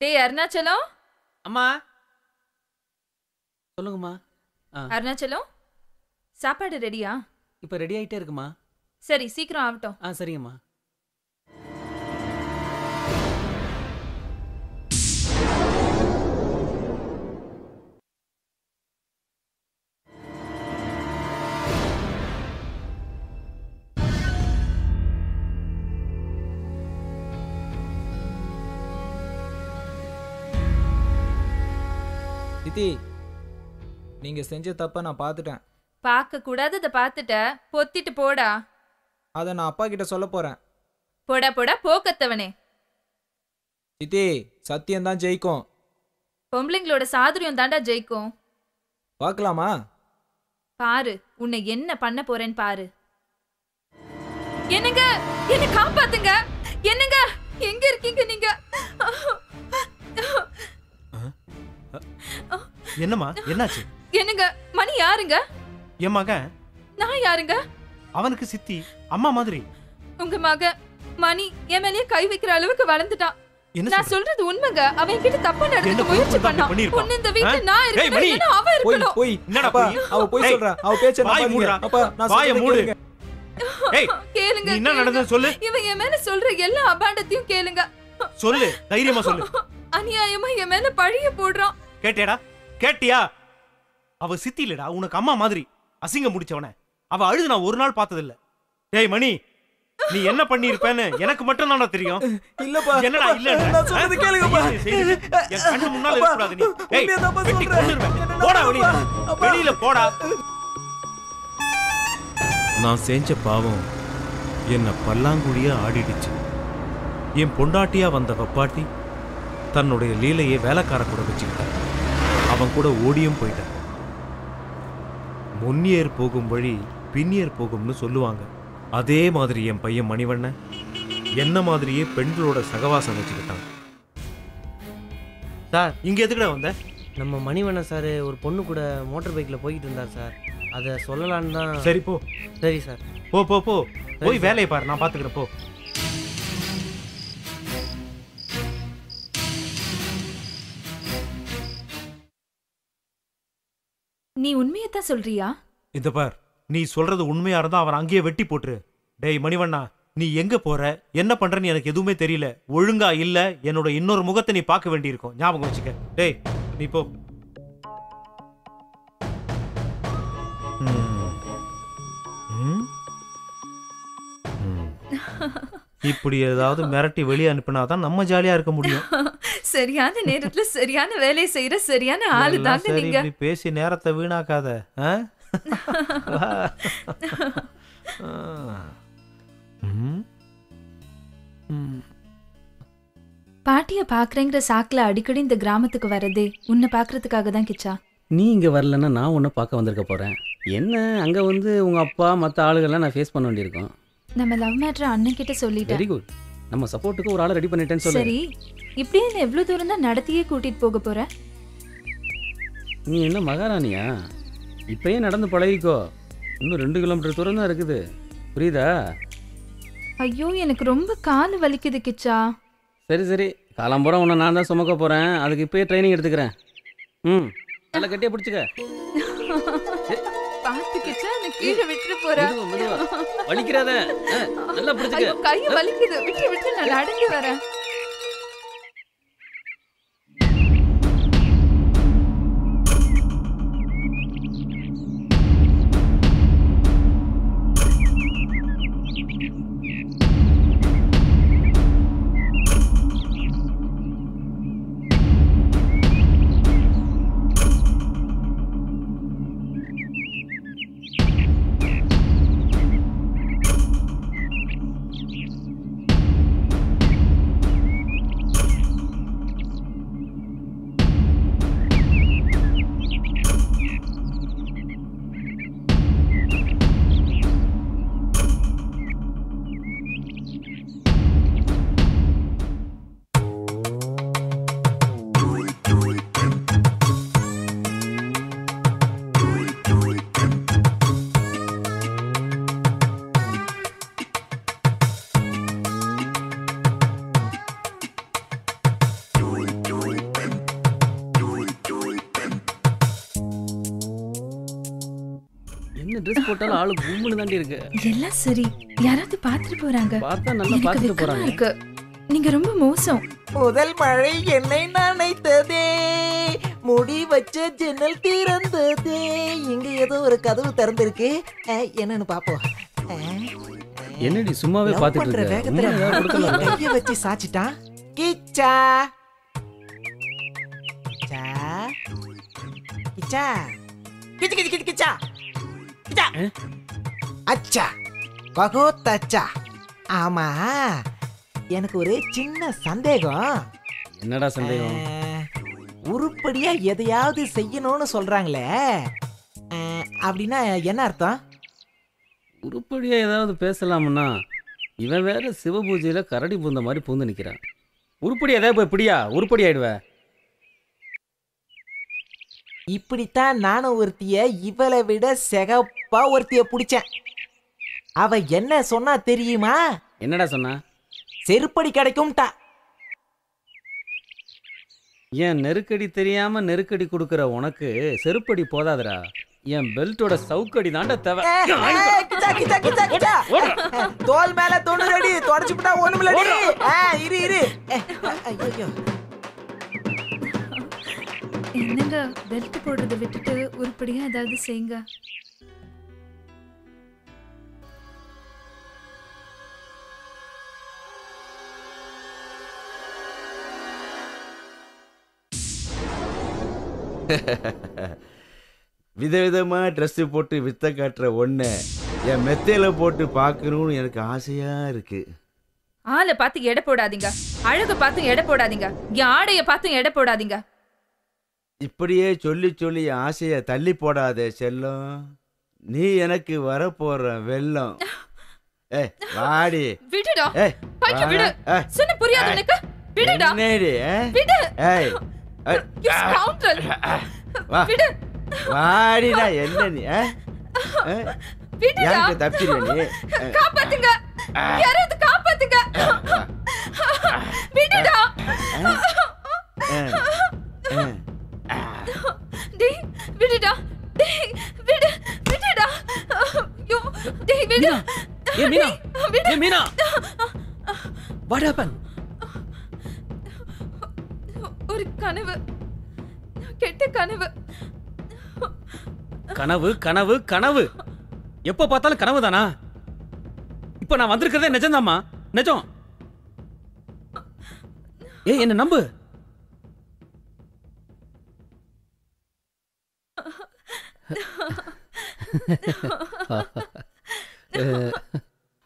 டேய் அருணாச்சலம். அம்மா சொல்லுங்கம்மா. அருணாச்சலம், சாப்பாடு ரெடியா? இப்போ ரெடி ஆகிட்டே இருக்குமா? சரி, சீக்கிரம் ஆகட்டும். சரிங்கம்மா. சித்தி, நீங்க செஞ்ச தப்ப நான் பார்த்துட்டேன். பார்க்க கூடாதத பார்த்துட்ட, பொத்திட்டு போடா. அதை நான் அப்பா கிட்ட சொல்ல போறேன். போடா போடா போக்கத்தவனே. சித்தி, சத்தியம் தான் ஜெயிக்கும். பொம்பளைங்களோட சாதுரியம் தாண்டா ஜெயிக்கும். பார்க்கலாமா? பாரு, உன்னை என்ன பண்ண போறேன்னு பாரு. என்னங்க, என்ன காப்பாத்துங்க. என்னங்க, எங்க இருக்கீங்க நீங்க? என்னம்மா, என்னாச்சு? என்னங்க, மணி யாருங்க? என் மகன். நான் யாருங்க? அவனுக்கு சித்தி, அம்மா மாதிரி. உங்க மகன் மணி என் மேலேயே கை வைக்கிற அளவுக்கு வளர்ந்துட்டான். நான் சொல்றது உண்மைங்க. அவன் கிட்ட தப்பா நடந்துக்க முயற்சி பண்ணான். பொண்ணு இந்த வீட்ல நான் இருக்கேன், அவ இருக்கணும். போய் என்னடா அவ போய் சொல்றா. அவ பேச்ச நம்பாதீங்க. அப்பா நான் வாயை மூடு. ஏய், கேளுங்க. என்ன நடந்தது சொல்லு. இவன் என் மேல சொல்ற எல்லா அபாண்டத்தையும் கேளுங்க. சொல்லு, தைரியமா சொல்லு. அநியாயமா என் மேல பழிய போடுறான். கேட்டியாடா? கேட்டியா? அவ சித்தி இல்லடா, உனக்கு அம்மா மாதிரி. அசிங்க முடிச்சவன. அவ அழுது நான் ஒரு நாள் பார்த்ததில்ல. ஏய் மணி, நீ என்ன பண்ணி இருப்பேன்னு எனக்கு மட்டும் தான தெரியும். இல்லப்பா, என்னடா இல்ல, நான் சொல்றது கேளுங்கப்பா. என் கண்ணு முன்னால இருக்க கூடாது நீ. ஏய், வெட்டி கொன்னுருவேன். போடா வெளிய. வெளியில போடா. நான் செஞ்ச பாவம் என்ன பல்லாங்குழியா ஆடிடுச்சு. என் பொண்டாட்டியா வந்த வப்பாட்டி தன்னுடைய லீலையை வேலைக்கார கூட வச்சுக்கிட்டான். அவன் கூட ஓடியும் போயிட்டான். முன்னியர் போகும் வழி பின்னியர் போகும்னு சொல்லுவாங்க. அதே மாதிரி என் பையன் மணிவண்ணன் என்ன மாதிரியே பெண்களோட சகவாசம் வச்சுக்கிட்டான். சார், இங்க எதுக்குடா வந்த? நம்ம மணிவண்ணன் சார் ஒரு பொண்ணு கூட மோட்டார் பைக்கில் போய்கிட்டு இருந்தார் சார். அதை சொல்லலான்னு தான். சரி போ. சரி சார். போ போ போ, போய் வேலையை பாரு, நான் பார்த்துக்கிறேன். போ. நீ உண்மையத்தான் சொல்றியா? இந்த பார், நீ சொல்றது உண்மையா இருந்தா அவன் அங்கேயே வெட்டி போட்டுரு. டேய் மணிவண்ணா, நீ எங்க போற, என்ன பண்றன்னு எனக்கு எதுவுமே தெரியல. ஒழுங்கா இல்ல என்னோட இன்னொரு முகத்தை நீ பார்க்க வேண்டியிருக்கும். ஞாபகம் வச்சுக்க. டேய் நீ போ. இப்படி ஏதாவது மிரட்டி வெளியே அனுப்பினாதான் நம்ம ஜாலியா இருக்க முடியும். சரியான நேரத்துல சரியான வேலையை செய்யற சரியான ஆளு தாங்க நீங்க. பேசி நேரத்தை வீணாக்காத. பாட்டிய பாக்குறேங்கிற சாக்குல அடிக்கடி இந்த கிராமத்துக்கு வரதே உன்னை பாக்குறதுக்காக தான் கிச்சா. நீ இங்கே வரலன்னா நான் உன்னை பார்க்க வந்திருக்க போகிறேன். என்ன அங்கே வந்து உங்கள் அப்பா மற்ற ஆளுகள்லாம் நான் ஃபேஸ் பண்ண வேண்டியிருக்கோம். நம்ம லவ் மேட்டர் அண்ணன் கிட்ட சொல்லிட்டேன். Very good. நம்ம சப்போர்ட்டுக்கு ஒரு ஆளை ரெடி பண்ணிட்டேன்னு சொல்லு. சரி, இப்படியே எவ்வளோ தூரம் தான் நடத்தியே கூட்டிட்டு போக போற? நீ என்ன மகாராணியா? இப்பயே நடந்து பழகிக்கோ. இன்னும் 2 கிலோமீட்டர் தூரம் தான் இருக்குது. புரியுதா? ஐயோ, எனக்கு ரொம்ப கால் வலிக்குது கிச்சா. சரி சரி, காலம்புறம் உன்னை நான் தான் சுமக்க போகிறேன். அதுக்கு இப்பயே ட்ரைனிங் எடுத்துக்கிறேன். நல்லா கட்டியா பிடிச்சிக்க. பாத்து கிச்சா, நான் கீழே விட்டுட்டு போறேன். வலிக்கிறாத, நல்லா பிடிச்சிக்க. கை வலிக்குது, விட்டு விட்டு நான் நடந்து வரேன். ட்ரெஸ் போட்டாலும் ஆளு கும்முன்னு தாண்டி இருக்கு. எல்லாம் சரி, யாராவது பார்த்துட்டு போறாங்க. பார்த்தா நல்லா பார்த்துட்டு போறாங்க. நீங்க ரொம்ப மோசம். முதல் மழை என்னை நனைத்ததே, முடி வச்ச ஜன்னல் திறந்ததே. இங்க ஏதோ ஒரு கதவு திறந்திருக்கு, என்னன்னு பாப்போம். என்னடி சும்மாவே பார்த்துட்டு இருக்க? கைய வச்சு சாச்சிட்டான். கிச்சா கிச்சா கிச்சா கிச்ச கிச்ச கிச்ச கிச்சா கிச்சா. அச்சா பகோத் அச்சா. ஆமா, எனக்கு ஒரு சின்ன சந்தேகம். என்னடா சந்தேகம்? உருப்படியா எதையாவது செய்யணும்னு சொல்றாங்களே, அப்படின்னா என்ன அர்த்தம்? உருப்படியா ஏதாவது பேசலாம்னா இவன் வேற சிவ பூஜையில கரடி பூந்த மாதிரி பூந்து நிக்கிறான். உருப்படி ஏதாவது போய் பிடியா, உருப்படி ஆயிடுவ. இப்படித்தான் நானும் ஒருத்திய இவளை விட செகப்பா ஒருத்திய பிடிச்சேன். அவ என்ன சொன்னா தெரியுமா? என்னடா சொன்னா? செருப்படி கிடைக்கும்டா. என் நெருக்கடி தெரியாம நெருக்கடி கொடுக்கற உனக்கு செருப்படி போதாதடா, என் பெல்ட்டோட சவுக்கடி தாண்ட தேவை. தோல் மேல தொண்ணூறடி தொடச்சுட்டா ஒண்ணுமில்லடி. இரு இரு. என்னங்க பெல்ட் போடுறதை விட்டுட்டு உருப்படியா ஏதாவது செய்யுங்க. விதவிதமா ட்ரெஸ் போட்டு வித்த காட்டுற ஒண்ணு என் மெத்தையில போட்டு பார்க்கணும்னு எனக்கு ஆசையா இருக்கு. ஆளை பார்த்து எடை போடாதீங்க, அழக பார்த்து எடை போடாதீங்க, என் ஆடைய பார்த்து எடை போடாதீங்க. இப்படியே சொல்லி சொல்லி ஆசைய தள்ளி போடாதே செல்லம், நீ எனக்கு வரப்போற வெள்ளம். வாடி. விடுடா. பைய விடு. சொன்ன புரியாது உனக்கு? விடுடா. என்னடி? விடு. You scoundrel. விடு. வாடிடா. என்ன நீ? விடுடா. யாருக்கு தப்பிச்சிருக்க நீ? காப்பாத்துங்க. யாராவது காப்பாத்துங்க. விடுடா. டேய் விடுடா. டேய் விடு. விடுடா. யோ டேய் விடு. ஏ மீனா. ஏ மீனா. What happened? ஒரு கனவு, கெட்ட கனவு. கனவு கனவு கனவு. எப்ப பார்த்தாலும் கனவு தானா? இப்ப நான் வந்திருக்கிறதே நிஜம்தாம்மா, நிஜம். ஏய் என்ன நம்பு.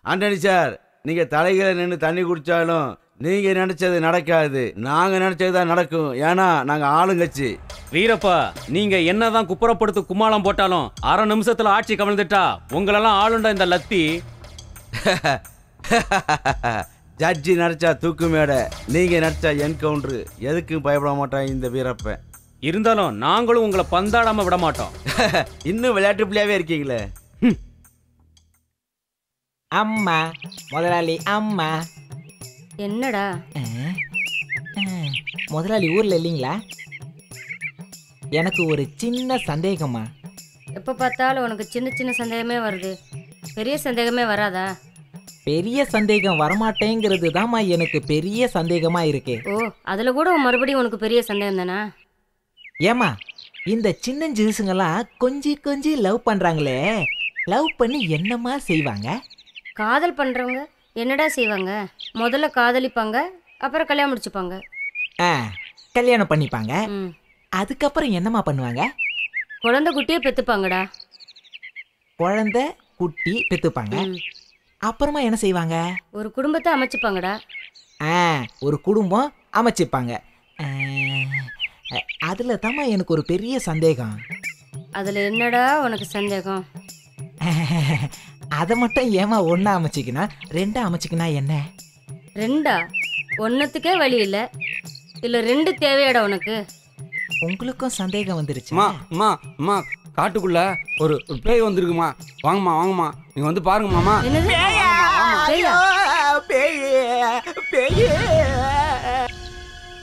ஆண்டனி சார், நீங்க தலைகளை நின்று தண்ணி குடிச்சாலும் நீங்க நினைச்சது நடக்காது, நாங்க நினைச்சதுதான் நடக்கும். ஏன்னா நாங்க ஆளுங்கட்சி. வீரப்பா, நீங்க என்னதான் குப்புறப்படுத்து கும்மாளம் போட்டாலும் அரை நிமிஷத்துல ஆட்சி கவிழ்ந்துட்டா உங்களெல்லாம் ஆளுண்டா இந்த லத்தி. ஜட்ஜி நடிச்சா தூக்கு மேடை, நீங்க நடிச்சா என்கவுண்டர். எதுக்கும் பயப்பட மாட்டான் இந்த வீரப்பன். இருந்தாலும் நாங்களும் உங்களை பந்தாடாம விட மாட்டோம். இன்னும் விளையாட்டு பிள்ளையாவே இருக்கீங்களே. அம்மா முதலாளி. அம்மா என்னடா? முதலாளி ஊர்ல இல்லீங்களா? எனக்கு ஒரு சின்ன சந்தேகமா. எப்ப பார்த்தாலும் உனக்கு சின்ன சின்ன சந்தேகமே வருது, பெரிய சந்தேகமே வராதா? பெரிய சந்தேகம் வரமாட்டேங்கிறது தான்மா எனக்கு பெரிய சந்தேகமா இருக்கு. ஓ, அதுல கூட மறுபடியும் உனக்கு பெரிய சந்தேகம் தானா? ஏமா, இந்த சின்ன ஜிருசுங்கெல்லாம் கொஞ்சி கொஞ்சி லவ் பண்றாங்களே, லவ் பண்ணி என்னமா செய்வாங்க? காதல் பண்றவங்க என்னடா செய்வாங்க? முதல்ல காதலிப்பாங்க, அப்புறம் கல்யாணம் முடிச்சுப்பாங்க. கல்யாணம் பண்ணிப்பாங்க. அதுக்கப்புறம் என்னமா பண்ணுவாங்க? குழந்தை குட்டியே பெத்துப்பாங்கடா. குழந்தை குட்டி பெத்துப்பாங்க. அப்புறமா என்ன செய்வாங்க? ஒரு குடும்பத்தை அமைச்சுப்பாங்கடா. ஒரு குடும்பம் அமைச்சுப்பாங்க. அதுல தாம்மா எனக்கு ஒரு பெரிய சந்தேகம். அதுல என்னடா உனக்கு சந்தேகம்? அதை மட்டும் ஏமா ஒன்னா அமைச்சிக்கினா ரெண்டா அமைச்சிக்கினா என்ன? ரெண்டா? ஒன்னத்துக்கே வழி இல்ல, இல்ல ரெண்டு தேவையாடா உனக்கு? உங்களுக்கும் சந்தேகம் வந்துருச்சு? அம்மா காட்டுக்குள்ள ஒரு பேய் வந்திருக்குமா, வாங்கம்மா வாங்கம்மா, நீங்க வந்து பாருங்க மாமா. என்னது? பேய்?